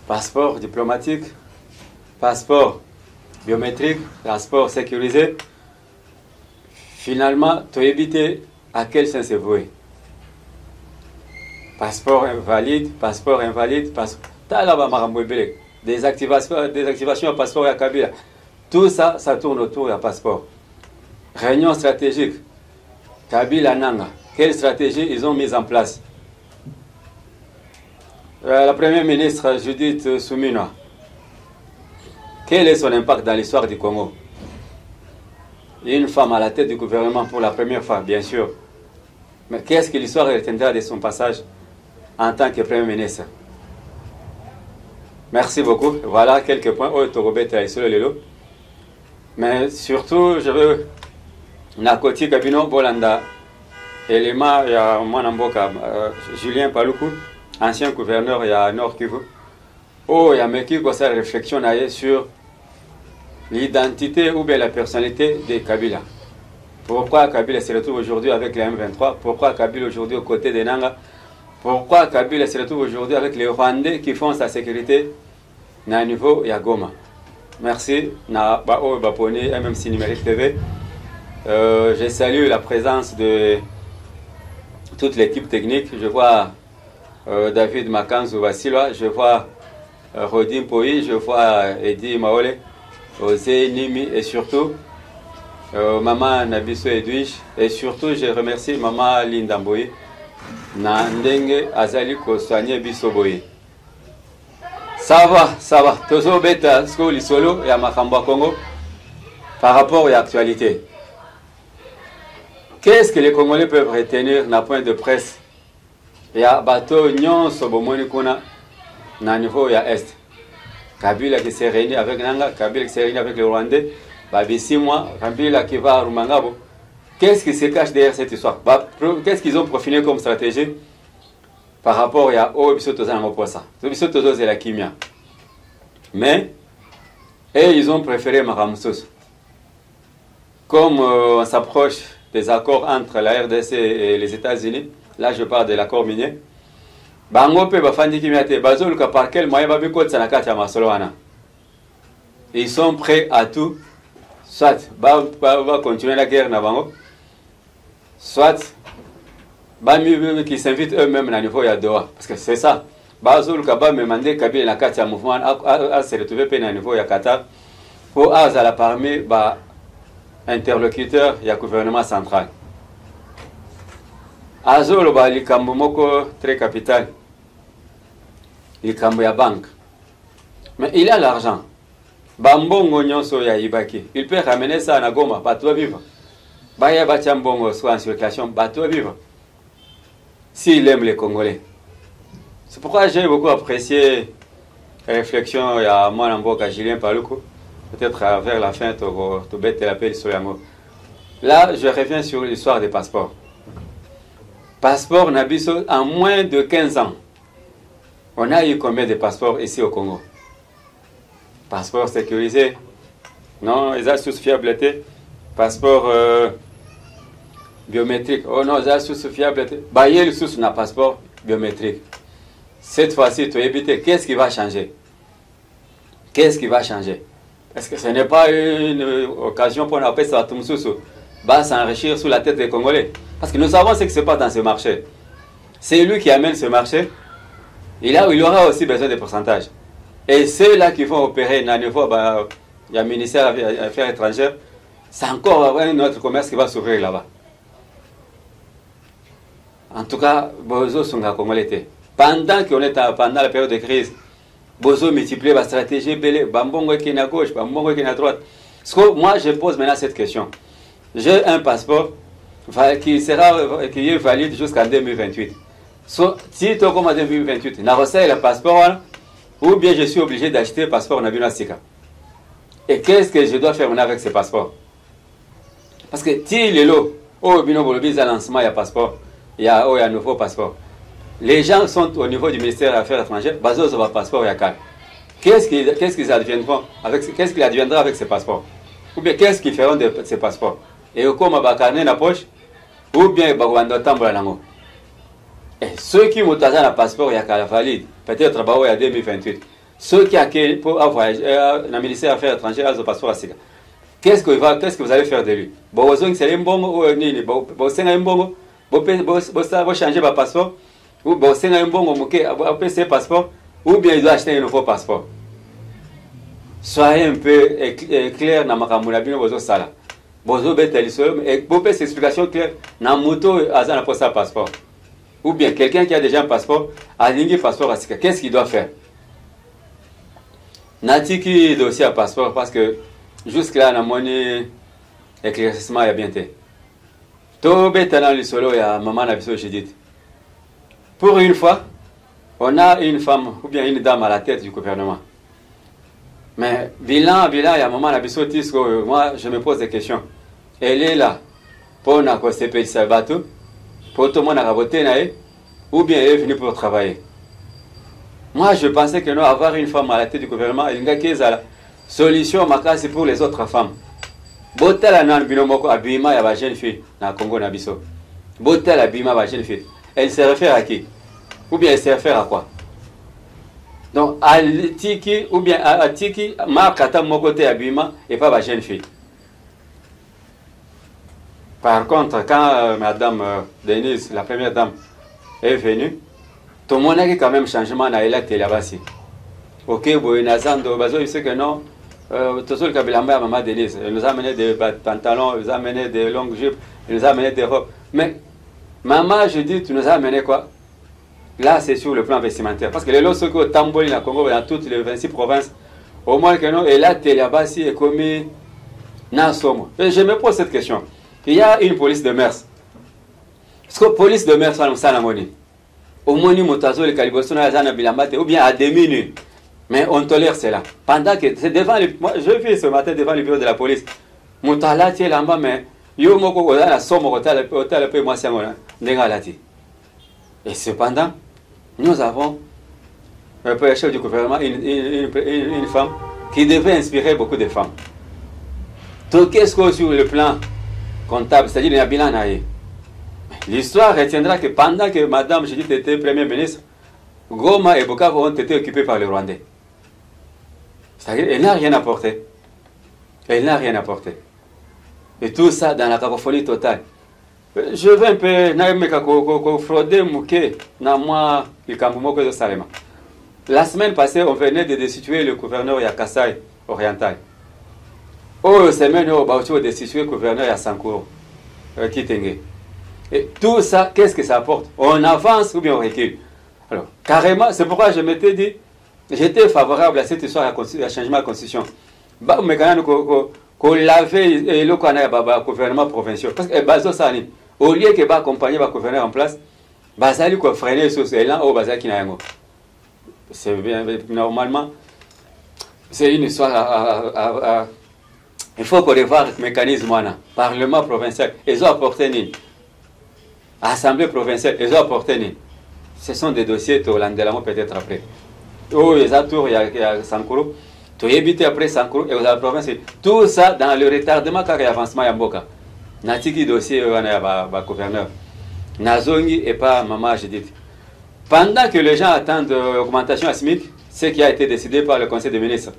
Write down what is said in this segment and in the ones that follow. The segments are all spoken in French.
passeport diplomatique, passeport biométrique, passeport sécurisé. Finalement, tu as évité à quel sens c'est voué. Passeport invalide, passeport invalide, désactivation passeport à Kabila. Tout ça, ça tourne autour du passeport. Réunion stratégique. Kabila Nanga. Quelle stratégie ils ont mise en place? La première ministre Judith Suminwa. Quel est son impact dans l'histoire du Congo? Une femme à la tête du gouvernement pour la première fois, bien sûr. Mais qu'est-ce que l'histoire retiendra de son passage en tant que Premier ministre? Merci beaucoup. Voilà quelques points. Mais surtout, je veux Nakoti Kabino Bolanda, élément, il y a Mwanamboka, Julien Paluku, ancien gouverneur, il y a Nord Kivu. Oh, il y a Meki qui a réflexion sur l'identité ou bien la personnalité de Kabila. Pourquoi Kabila se retrouve aujourd'hui avec les M23? Pourquoi Kabila aujourd'hui aux côtés des Nanga? Pourquoi Kabila se retrouve aujourd'hui avec les Rwandais qui font sa sécurité à niveau Yagoma? Merci. Na Bao Baponi, MMC Numérique TV. Je salue la présence de toute l'équipe technique. Je vois David Makanzu Vassilwa, je vois Rodin Poi, je vois Eddie Maole, Ose Nimi et surtout Maman Nabiso Edwige. Et surtout, je remercie Maman Linda Mboyi. Nandenge Azali Koswanye Bisoboyi. Ça va. Tozo beta sko lisolo ya Makamba Congo par rapport à l'actualité. Qu'est-ce que les Congolais peuvent retenir d'un point de presse? Il y a bateau Nyon Sobomoni Kuna na niveau ya Est. Kabila qui s'est réuni avec Nanga, Kabila qui s'est réuni avec les Rwandais, Babi 6 mois, Kabila qui va à Rumangabo. Qu'est-ce qui se cache derrière cette histoire? Qu'est-ce qu'ils ont profilé comme stratégie par rapport à Obisotoza Ngoposa? Obisotoza c'est la Kimia. Mais, et ils ont préféré Maramoussous. Comme on s'approche des accords entre la RDC et les États-Unis, là je parle de l'accord minier, ils sont prêts à tout, soit va continuer la guerre, soit qui s'invitent eux-mêmes à niveau de Doha. Parce que c'est ça. Bazul Kaba me demandé Kabila na kati ya mouvement à se retrouver à niveau de Qatar pour la parmi interlocuteur du gouvernement central. Azul ba likambo moko très capital. Likambo ya banque. Mais il a l'argent. Bambongo nyonso ya Ibaki. Il peut ramener ça à Goma, pas toi vivre. Baya Bachambongo soit en circulation, pas toi vivre. S'il aime les Congolais. C'est pourquoi j'ai beaucoup apprécié la réflexion à moi à Julien Paluku. Peut-être vers la fin, tu bêtes l'appel sur l'amour. Là, je reviens sur l'histoire des passeports. Passeport Nabiso, en moins de 15 ans, on a eu combien de passeports ici au Congo? Passeport sécurisé? Non, ils ont sous fiabilité. Passeport biométrique? Oh non, ils ont sous fiabilité. Bayer sous un passeport biométrique. Cette fois-ci, tu as évité. Qu'est-ce qui va changer? Qu'est-ce qui va changer? Est-ce que ce n'est pas une occasion pour nous ça va s'enrichir sous la tête des Congolais? Parce que nous savons ce qui se passe dans ce marché. C'est lui qui amène ce marché. Il aura aussi besoin de pourcentage. Et ceux-là qui vont opérer dans le niveau, il y a le ministère des Affaires étrangères, c'est encore un autre commerce qui va s'ouvrir là-bas. En tout cas, Bozo Sunga Congolais. Pendant qu'on est pendant la période de crise, Bozo multiplie la stratégie, Bambongo qui est à gauche, Bambongo qui est à droite. Moi, je pose maintenant cette question. J'ai un passeport qui est valide jusqu'en 2028. Si tu comme en 2028, je reçois le passeport, ou bien je suis obligé d'acheter le passeport Nabina Sika. Et qu'est-ce que je dois faire maintenant avec ce passeport? Parce que si les lots, au lancement, il y a passeport, il y a un nouveau passeport. Les gens sont au niveau du ministère des Affaires étrangères, basés sur le passeport, il y a quatre. Qu'est-ce qu'ils adviendront avec, qu'est-ce qu'il adviendra avec ces passeports? Ou bien qu'est-ce qu'ils feront de ces passeports? Et comme ils carnet dans la poche, ou bien ils vont tambour nango. Et ceux qui ont un passeport, il y a valide, peut-être en 2028. ceux qui accueillent pour voyager dans le ministère des Affaires étrangères, ils ont passeport à Sika. Qu'est-ce que vous allez faire de lui? Vous allez changer votre passeport, ou vous allez un passeport, ou bien il doit acheter un nouveau passeport. Soyez un peu clair dans ma sala. Vous avez une explication claire dans la moto à un passeport. Ou bien quelqu'un qui a déjà un passeport, a un passeport à Sika. Qu'est-ce qu'il doit faire? Nati qui dossier à passeport parce que jusque-là, dans mon éclaircissement, il y a bien été. Tout bétalant le solo, il y a maman Nabiso Judith. Pour une fois, on a une femme ou bien une dame à la tête du gouvernement. Mais bilan, il y a maman Nabiso Tisco, moi je me pose des questions. Elle est là pour nous CPI Sabato, pour tout le monde à voter, ou bien elle est venue pour travailler. Moi, je pensais que nous, avoir une femme à la tête du gouvernement, il y a une solution pour les autres femmes. Botel a nan binomoko abima ya ba jeune fille na Congo na biso. Botel abima ba jeune fille. Elle se réfère à qui? Ou bien elle se réfère à quoi? Donc à tiki ou bien à tiki ma kata moko te abima et pas ba jeune fille. Par contre, quand madame Denise, la première dame, est venue, tout le monde a quand même changement na électe là-bas. Ok, bon, Nazando, il sait que non. Toujours le Kabilamba à Maman Denise. Elle nous a amené des pantalons, elle nous a amené des longues jupes, elle nous a amené des robes. Mais, maman, je dis, tu nous as amené quoi? Là, c'est sur le plan vestimentaire. Parce que les lots au Tamboli, dans Congo, dans toutes les 26 provinces, au moins que non, et là, Téliabasi est commis Nasomo. Et je me pose cette question. Il y a une police de mers. Est-ce que la police de mers, ça n'a moni? Au moins, nous avons les calibosons, ou bien à des minutes. Mais on tolère cela. Pendant que c'est devant les... Moi, je vis ce matin devant le bureau de la police. Moutala tie là-bas, mais yo moko ko na somo hôtel pe moi c'est moi ndenga lati. Et cependant, nous avons un peu le chef du gouvernement, une femme qui devait inspirer beaucoup de femmes. Donc qu'est-ce que sur le plan comptable, c'est-à-dire il y a bilan naïe. L'histoire retiendra que pendant que Madame Judith était Premier ministre, Goma et Bukavu ont été occupés par les Rwandais. C'est-à-dire qu'elle n'a rien apporté. Elle n'a rien apporté. Et tout ça dans la cacophonie totale. Je veux un peu frauder Mouké dans moi le Kambumoko de Salema. La semaine passée, on venait de destituer le gouverneur Yakasai oriental. Oh, semaine où on a destitué le gouverneur Yasankuro Kitenge. Et tout ça, qu'est-ce que ça apporte? On avance ou bien on recule? Alors, carrément, c'est pourquoi je m'étais dit, j'étais favorable à cette histoire à changement de la constitution. Mais quand même, qu'on lavait le gouvernement provincial. Parce que au lieu que accompagner le gouverneur en place, il faut freiner ce élan au Bazali Kinayango. C'est bien, normalement, c'est une histoire il faut qu'on revoie le mécanisme. Parlement provincial, ils ont apporté ni. Assemblée provinciale, ils ont apporté ni. Ce sont des dossiers Tolandelamo peut-être après. Oh, il y a Sankuru. Tu évites après Sankuru et la province. Tout ça dans le retardement car il y a avancement Yamboka. Natiki dossier va gouverneur. Nazongi et pas Maman Judith. Pendant que les gens attendent l'augmentation à SMIC, ce qui a été décidé par le Conseil des ministres,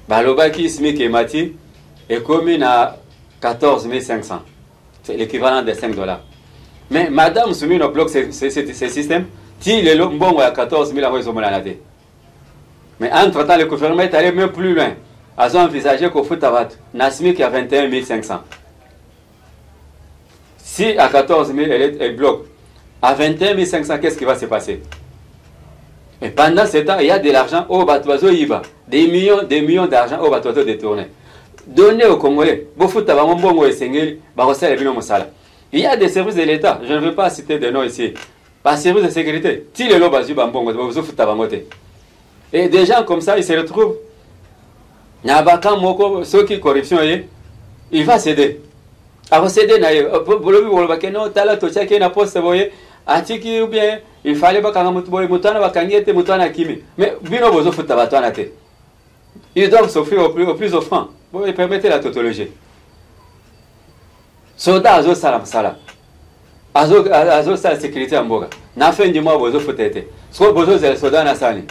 Balobaki, SMIC et Mati est commis à 14 500. C'est l'équivalent de $5. Mais Madame Soumino bloque ces systèmes. Si les bon à 14 000 euros, mais entre-temps, le gouvernement est allé même plus loin. Ils ont envisagé qu'au foot à Nasmi qui a 21 500. Si à 14 000, elle bloque, à 21 500, qu'est-ce qui va se passer? Et pendant ce temps, il y a de l'argent au Batoiseau, il va. Des millions d'argent au Batoiseau détourné. Donnez aux Congolais. Il y a des services de l'État, je ne veux pas citer des noms ici. Par service de sécurité, si les lots basent bambongo, et des gens comme ça, ils se retrouvent. Nabaka moko, ceux qui corruption, il va céder. Alors céder, non, tala tocha qui na poste boye, atiki ou bien, il fallait pas quand boye, mutana bakangete, mutana kimi. Mais bino bozo futa batwana te. Ils doivent s'offrir au plus offrant. Vous permettez la tautologie. Soda azo salam salam. Azo sa sécurité en boga. Na fin du mois bozo futete. Soit bozo zel soda na sani.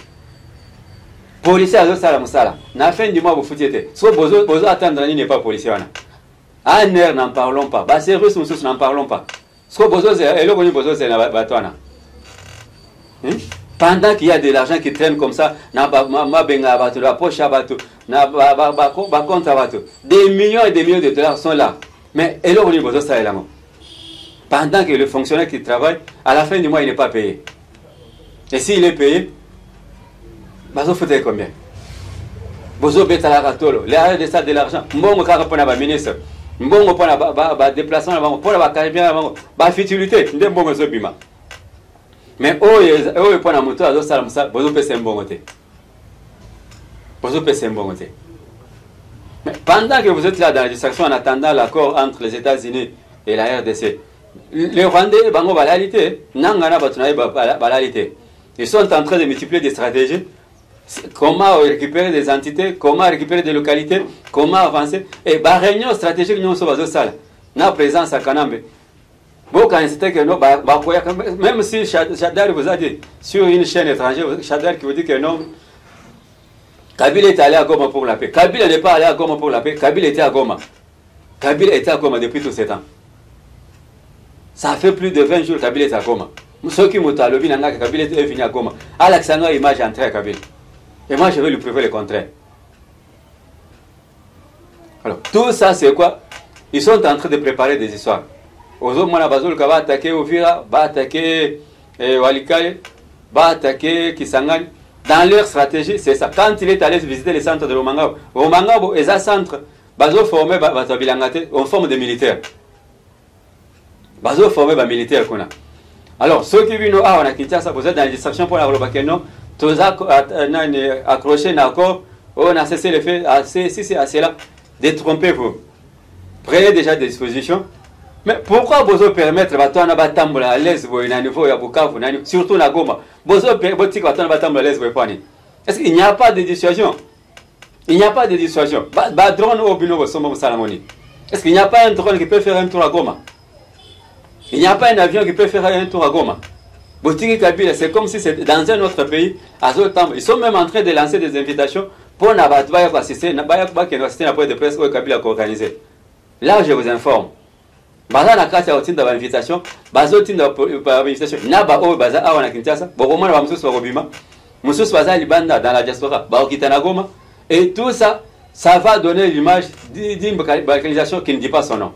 policier azosala mosala na fin du mois bofuti ete so bozo attendre nini pas policier wana en air n'en parlons pas baservice mosusu n'en parlons pas so bozozela eloko nini bozozela na bato wana pendant qu'il y a de l'argent qui traîne comme ça na mabenga bato la poche à bato na ba compte à bato des millions et des millions de dollars sont là mais eloko nini bozosala elango pendant que le fonctionnaire qui travaille à la fin du mois il n'est pas payé et s'il est payé bazo foutre combien bozo betala katolo l'arrêt de ça de l'argent mbongo kaka pona ba ministre mbongo pona ba déplacement na bango pona ba caribien na bango ba futilité nde mbongo zo bima mais oyo pona moto azo sala musa bozo pesa mbongo te mais pendant que vous êtes là dans la distraction en attendant l'accord entre les États-Unis et la RDC les Rwandais bango balalité nangana batunaye balalité ils sont en train de multiplier des stratégies. Comment récupérer des entités, comment récupérer des localités, comment avancer. Et la réunion stratégique, nous sommes à la présence à Kanambe. Même si Chadar vous a dit sur une chaîne étrangère, Chadar qui vous dit que non, Kabila est allé à Goma pour la paix. Kabila n'est pas allé à Goma pour la paix, Kabila était à Goma. Kabila était à Goma depuis tous ces temps. Ça fait plus de 20 jours que Kabila est à Goma. Ceux qui m'ont dit que Kabila est venu à Goma. Alexandre image entrée à Kabila. Et moi, je vais lui prouver le contraire. Alors, tout ça, c'est quoi? Ils sont en train de préparer des histoires. Ozomana Bazolka va attaquer Ovira, va attaquer Walikale, va attaquer Kisangani. Dans leur stratégie, c'est ça. Quand il est allé visiter les centres de Romangabo, Romangabo, et un centre, Bazo formé en forme de militaires. Bazo formé des militaires qu'on a. Alors, ceux qui viennent à Kinshasa, vous êtes dans la distraction pour la Robakeno. Tous accrochés d'accord, on a cessé le fait, si c'est assez là, détrompez-vous. Prenez déjà des dispositions. Mais pourquoi vous permettre à l'aise, surtout la Goma, est-ce qu'il n'y a pas de dissuasion? Il n'y a pas de dissuasion. Est-ce qu'il n'y a pas un drone qui peut faire un tour à Goma? Il n'y a pas un avion qui peut faire un tour à Goma? C'est comme si c'était dans un autre pays. Ils sont même en train de lancer des invitations pour assister à la point de presse où Kabila a organisé. Là, je vous informe. Baza na kati ya otinda ba invitation, bazo tinda ba invitation. Na ba o baza awa na Kinshasa, bokomana ba mususu bakobima. Mususu baza libanda dans la diaspora, ba okita na Goma et tout ça, ça va donner l'image d'une balkanisation qui ne dit pas son nom.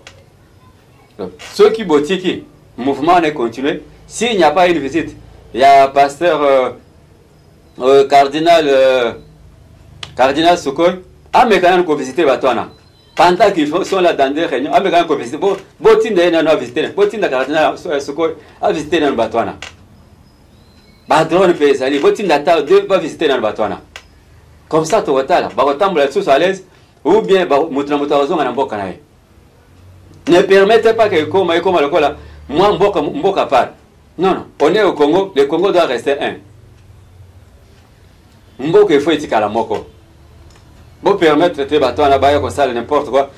Donc, ceux qui botiki, mouvement est continué. S'il n'y a pas une visite, il y a pasteur cardinal Sukoy, mais quand même visiter Batouana. Pendant qu'ils sont là dans des réunions, mais quand même visiter, Botin de visiter, Botin de cardinal Sukoy a visité dans Batouana. Badron peut aller, Botin d'Ata va visiter dans Batouana. Comme ça, tu vas là, Barotam la sous à l'aise, ou bien Moutramoutaozon en Ambokanaï. Ne permettez pas que comme le cola, moi Mboka part. Non, on est au Congo, le Congo doit rester un. Mboka il faut être à la moko. Pour permettre de bateaux à Baya ça n'importe quoi.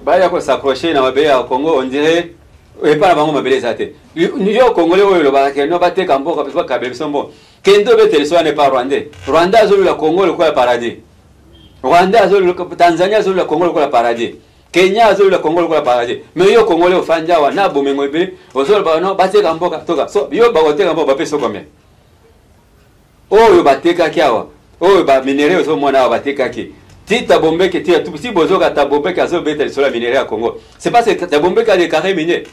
Baya s'accrocher dans le Congo, on dirait, et pas la banque mobile zate. Yo Congolais le Baraké, no bate Cambo, parce que Kabel Sombo. Kendo bete soit n'est pas Rwandais. Rwanda a le Congo le paradis. Rwanda a le Tanzania a le Congo le paradis. Kenya a le Congo le paradis. Mais yo Congolais au Fanjawa, na Bomengobe, au sol Bano, bate Cambo, Toga. So, yo bagote Cambo, bape so combien. Oh, yo bate Kakiawa. Oh, ba minéraux au Mona bate Kaki. Si Tabombé qui tire tout, si Bozoga Tabombé qui a sauvé sur la minerai à Congo, c'est pas que Tabombé qui a des carrés miniers.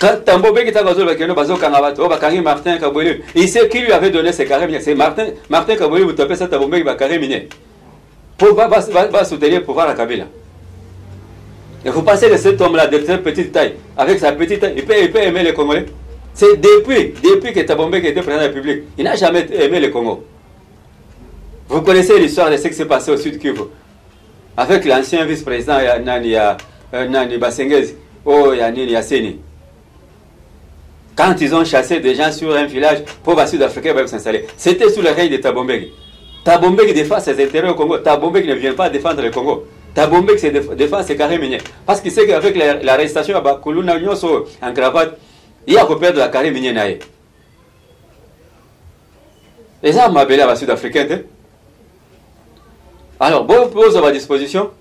Quand Tabombé qui a sauvé le Bazo Kangabato, Bakari Martin Kaboulou, il sait qui lui avait donné ces carrés miniers. C'est Martin Kaboulou, vous tapez ça Tabombé qui va carré minier. Pour va soutenir pour voir la Kabila. Et vous passez de cet homme-là de très petite taille, avec sa petite taille, il peut aimer les Congolais. C'est depuis que Tabombé qui était président de la République, il n'a jamais aimé le Congo. Vous connaissez l'histoire de ce qui s'est passé au Sud Kivu avec l'ancien vice-président Nani Basengezi, Yasseni. Quand ils ont chassé des gens sur un village pour les Sud-Africains s'installer, c'était sous le règne de Tabombé. Tabombé qui défend ses intérêts au Congo, Tabombé qui ne vient pas défendre le Congo. Tabombé qui défend ses carrés miniers. Parce qu'il sait qu'avec l'arrestation à Bakuluna en cravate, il y a coupé de la carré minier. Et ça m'a appelé à la Sud-Africaine. Alors, bon, pose à ma disposition,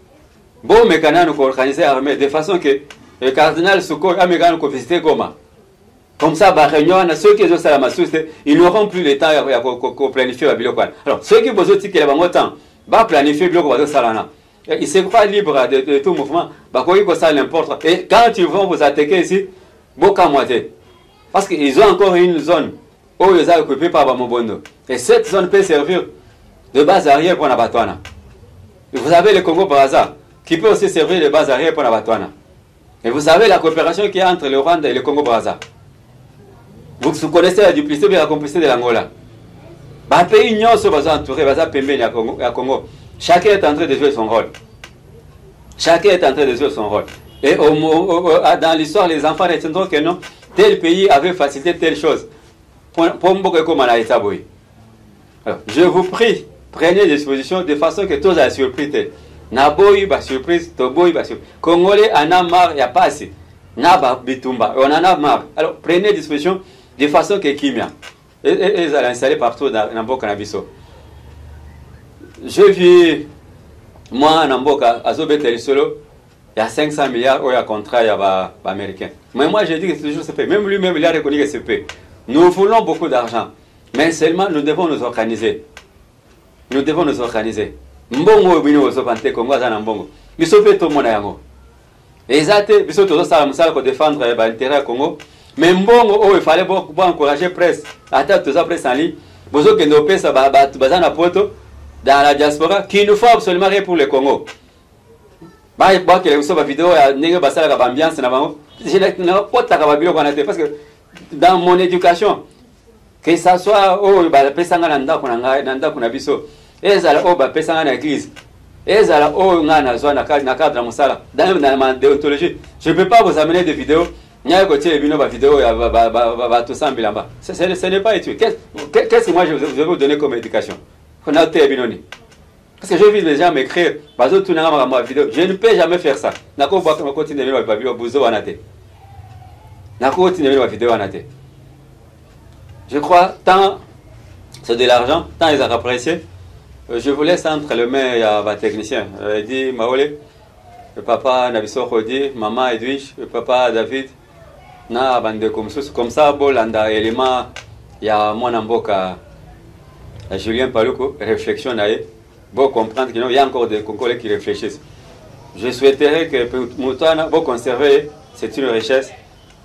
bon, mécanisme pour organiser l'armée de façon que le cardinal Souko a mécanisme visiter Goma. Comme ça, bah, réunion, ceux qui ont ça, ils n'auront plus le temps pour planifier la biloko. Alors, ceux qui ont besoin de temps, bah, planifier le biloko, ils se croient libres de tout mouvement, bah, quoi que ça n'importe. Et quand ils vont vous attaquer ici, beaucoup à moitié. Parce qu'ils ont encore une zone où ils sont occupés par Bamobondo. Et cette zone peut servir de base arrière pour Nabatouana. Vous avez le Congo-Brazzaville qui peut aussi servir de base arrière pour Nabatouana. Et vous savez la coopération qu'il y a entre le Rwanda et le Congo-Brazzaville. Vous connaissez la duplicité et la complicité de l'Angola. Les pays unions sont entourés, à Congo. Chacun est en train de jouer son rôle. Chacun est en train de jouer son rôle. Et dans l'histoire, les enfants retiendront que non, tel pays avait facilité telle chose. Alors, je vous prie, prenez des dispositions de façon que tous la surprise. Naboyi ba surprise, Toboyi ba surprise. Congolais en a marre, il n'y a pas assez. Naba Bitumba, on en a marre. Alors prenez des dispositions de façon que Kimia. Et ils allaient installer partout dans Namboka Nabiso. Je vis, moi, Namboka, à Zobet Solo, il y a 500 milliards où il y a contrat américain. Mais moi, je dis que c'est toujours CP. Même lui-même, il a reconnu que c'est CP. Nous voulons beaucoup d'argent. Mais seulement, nous devons nous organiser. Nous devons nous organiser. Mbongo bino osopante Congo azana mbongo. Biso pe to mona yango. Ezate biso tozo sala musala ko défendre l'intérêt Congo. Mais mbongo il fallait beaucoup encourager presse. Ata toza presse en ligne. Bozo kendo pesa bazana poto dans la diaspora qui nous faut absolument rien pour le Congo. Ba que les ba vidéo ya nenge basala ka ambiance na bango. Je n'ai pas ta ka bilo kana te parce que dans mon éducation que ça soit ba pesa ngana ndako na ndako na biso. Ezala oba pesa na église. Ezala ngana zwa na cadre musala. Dans ma déontologie, je ne peux pas vous amener des vidéos. Nya ko tie bino ba vidéo ya ba tout ça bilamba. Ce n'est pas étudié. Qu'est-ce que moi je vais vous donner comme éducation? On a té binoni. Parce que je vis les gens m'écrire, bazo tout na ma vidéo. Je ne peux jamais faire ça. Nako ba continuer ba vidéo buzo wanate. Nako continuer ba vidéo wanate. Je crois tant c'est de l'argent, tant ils ont apprécié. Je vous laisse entre les mains à votre technicien. Il dit Maolé, le papa Nabiso Khodi, maman Edwige, le papa David, na bande comme ça, bolanda élément, il y a mon amboka, Julien Paluko, réflexion naïe, pour comprendre qu'il y a encore des Congolais qui réfléchissent. Je souhaiterais que Moutouana, vous conserver, c'est une richesse.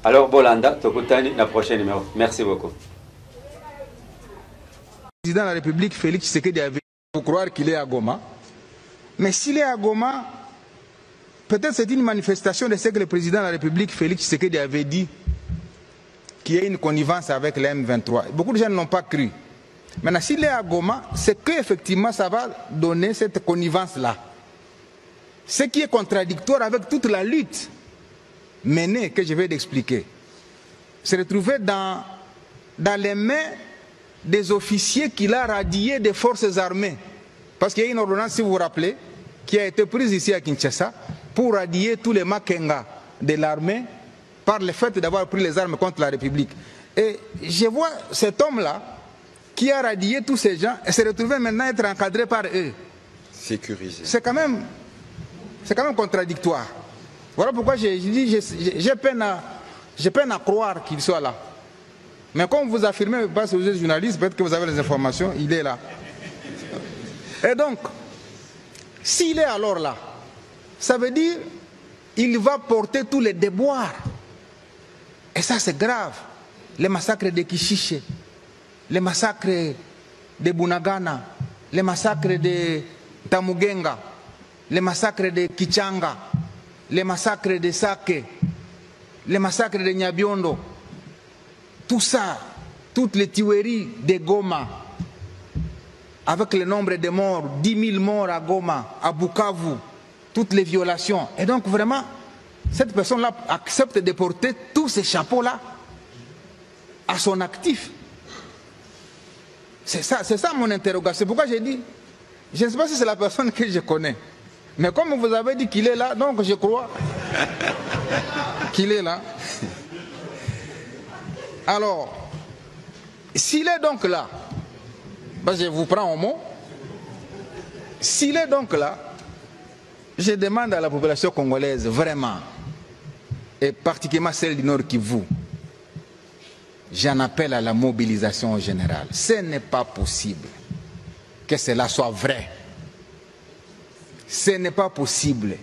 Alors, bolanda, Tokutani, la prochaine numéro. Merci beaucoup. Le président de la République, Félix Tshisekedi, avait pour croire qu'il est à Goma. Mais s'il est à Goma, peut-être c'est une manifestation de ce que le président de la République, Félix Tshisekedi, avait dit, qu'il y a une connivence avec les M23. Beaucoup de gens n'ont pas cru. Maintenant, s'il est à Goma, c'est qu'effectivement ça va donner cette connivence-là. Ce qui est contradictoire avec toute la lutte menée, que je vais t'expliquer. Se retrouver dans les mains des officiers qu'il a radiés des forces armées. Parce qu'il y a une ordonnance, si vous vous rappelez, qui a été prise ici à Kinshasa pour radier tous les Makenga de l'armée par le fait d'avoir pris les armes contre la République. Et je vois cet homme-là qui a radié tous ces gens et se retrouver maintenant être encadré par eux. Sécurisé. C'est quand même contradictoire. Voilà pourquoi j'ai peine à croire qu'il soit là. Mais comme vous affirmez, parce que vous êtes journaliste, peut-être que vous avez les informations, il est là. Et donc, s'il est alors là, ça veut dire qu'il va porter tous les déboires. Et ça, c'est grave. Les massacres de Kishiche, les massacres de Bunagana, les massacres de Tamugenga, les massacres de Kichanga, les massacres de Sake, les massacres de Nyabiondo. Tout ça, toutes les tueries de Goma, avec le nombre de morts, 10 000 morts à Goma, à Bukavu, toutes les violations. Et donc vraiment, cette personne-là accepte de porter tous ces chapeaux-là à son actif. C'est ça mon interrogation. C'est pourquoi j'ai dit, je ne sais pas si c'est la personne que je connais. Mais comme vous avez dit qu'il est là, donc je crois qu'il est là. Alors, s'il est donc là, ben je vous prends au mot, S'il est donc là, je demande à la population congolaise, vraiment, et particulièrement celle du Nord Kivu, j'en appelle à la mobilisation générale. Ce n'est pas possible que cela soit vrai. Ce n'est pas possible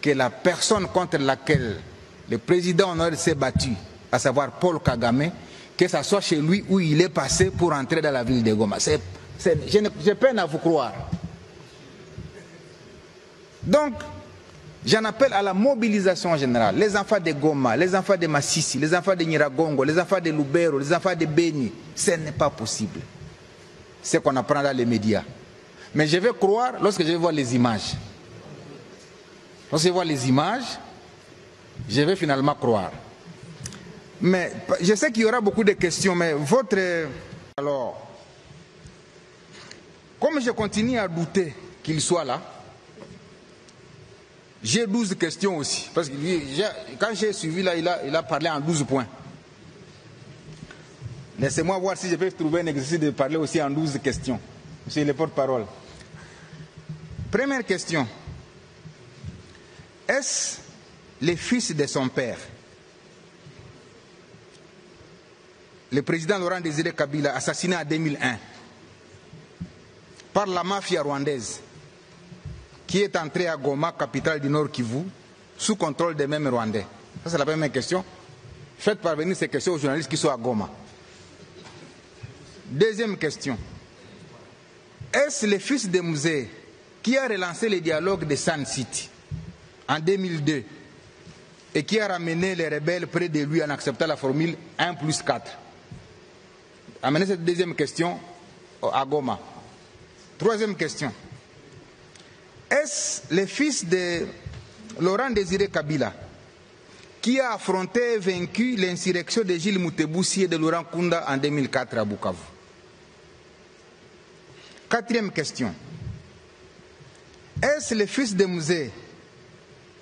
que la personne contre laquelle le président Honoré s'est battu, à savoir Paul Kagame, que ce soit chez lui où il est passé pour entrer dans la ville de Goma. Je peine à vous croire. Donc, j'en appelle à la mobilisation générale. Les enfants de Goma, les enfants de Massissi, les enfants de Nyiragongo, les enfants de Lubero, les enfants de Beni. Ce n'est pas possible. C'est ce qu'on apprend dans les médias. Mais je vais croire lorsque je vais voir les images. Lorsque je vois les images, je vais finalement croire. Mais je sais qu'il y aura beaucoup de questions, mais votre... Alors, comme je continue à douter qu'il soit là, j'ai 12 questions aussi. Parce que quand j'ai suivi là, il a parlé en 12 points. Laissez-moi voir si je peux trouver un exercice de parler aussi en 12 questions. Monsieur le porte-parole. Première question. Est-ce le fils de son père, le président Laurent Désiré Kabila, assassiné en 2001 par la mafia rwandaise, qui est entré à Goma, capitale du Nord Kivu, sous contrôle des mêmes Rwandais? Ça, c'est la première question. Faites parvenir ces questions aux journalistes qui sont à Goma. Deuxième question. Est-ce le fils de Musée qui a relancé le dialogue de Sun City en 2002 et qui a ramené les rebelles près de lui en acceptant la formule 1+4? Amenez cette deuxième question à Goma. Troisième question. Est-ce le fils de Laurent Désiré Kabila qui a affronté et vaincu l'insurrection de Gilles Moutebousi et de Laurent Kunda en 2004 à Bukavu? Quatrième question. Est-ce le fils de Musée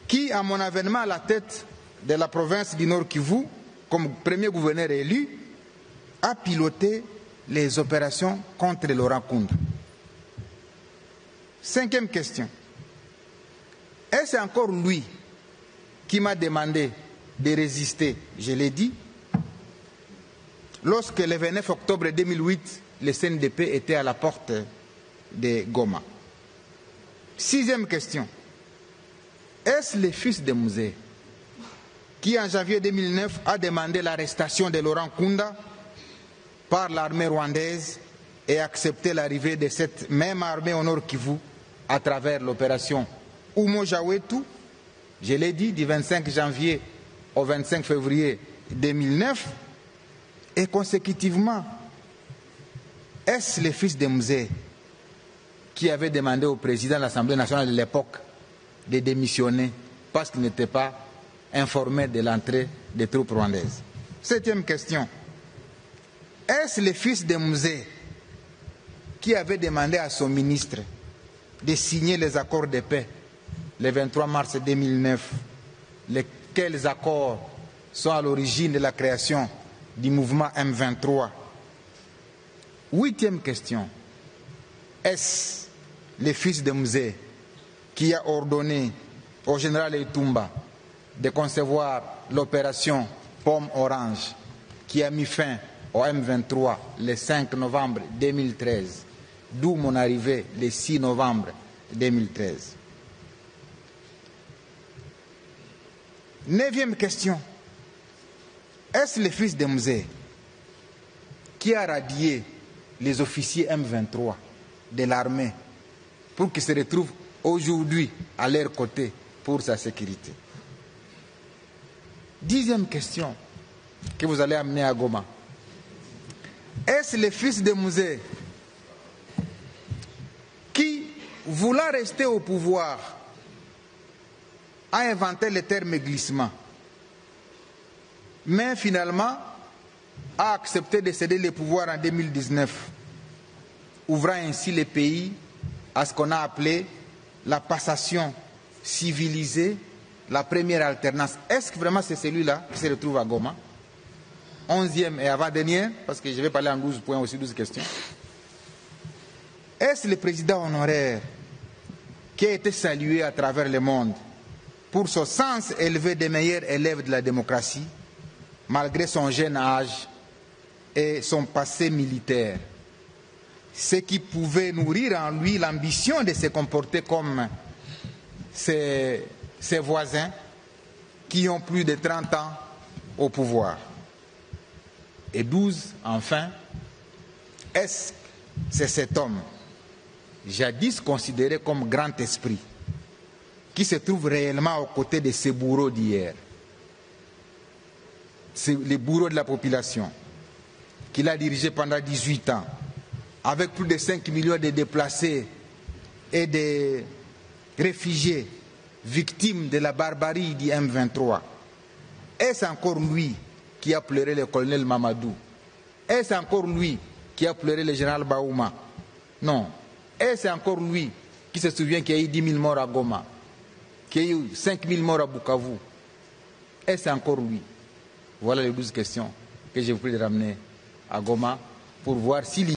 qui, à mon avènement à la tête de la province du Nord Kivu, comme premier gouverneur élu, a piloté les opérations contre Laurent Kunda? Cinquième question. Est-ce encore lui qui m'a demandé de résister, je l'ai dit, lorsque le 29 octobre 2008, le CNDP était à la porte de Goma? Sixième question. Est-ce le fils de Musée qui, en janvier 2009, a demandé l'arrestation de Laurent Kunda par l'armée rwandaise et accepté l'arrivée de cette même armée au Nord Kivu à travers l'opération Umojawetu, je l'ai dit, du 25 janvier au 25 février 2009, et consécutivement, est-ce le fils de Musée qui avait demandé au président de l'Assemblée nationale de l'époque de démissionner parce qu'il n'était pas informé de l'entrée des troupes rwandaises? Septième question. Est-ce le fils de Musée qui avait demandé à son ministre de signer les accords de paix le 23 mars 2009, lesquels accords sont à l'origine de la création du mouvement M23? Huitième question. Est-ce le fils de Musée qui a ordonné au général Etumba de concevoir l'opération Pomme Orange qui a mis fin au M23 le 5 novembre 2013, d'où mon arrivée le 6 novembre 2013? Neuvième question. Est-ce le fils de Musée qui a radié les officiers M23 de l'armée pour qu'ils se retrouvent aujourd'hui à leur côté pour sa sécurité? Dixième question que vous allez amener à Goma. Est-ce le fils de Musée qui, voulant rester au pouvoir, a inventé le terme glissement, mais finalement a accepté de céder le pouvoir en 2019, ouvrant ainsi le pays à ce qu'on a appelé la passation civilisée, la première alternance? Est-ce que vraiment c'est celui-là qui se retrouve à Goma? 11e et avant-dernière, parce que je vais parler en 12 points aussi, 12 questions. Est-ce le président honoraire qui a été salué à travers le monde pour son sens élevé des meilleurs élèves de la démocratie, malgré son jeune âge et son passé militaire. Ce qui pouvait nourrir en lui l'ambition de se comporter comme ses voisins qui ont plus de 30 ans au pouvoir. Et 12, enfin, est-ce que c'est cet homme, jadis considéré comme grand esprit, qui se trouve réellement aux côtés de ces bourreaux d'hier, les bourreaux de la population, qu'il a dirigé pendant 18 ans, avec plus de 5 millions de déplacés et de réfugiés victimes de la barbarie du M23. Est-ce encore lui qui a pleuré le colonel Mamadou? Est-ce encore lui qui a pleuré le général Baouma? Non. Est-ce encore lui qui se souvient qu'il y a eu 10 000 morts à Goma, qu'il y a eu 5 000 morts à Bukavu? Est-ce encore lui? Voilà les 12 questions que j'ai voulu ramener à Goma pour voir s'il y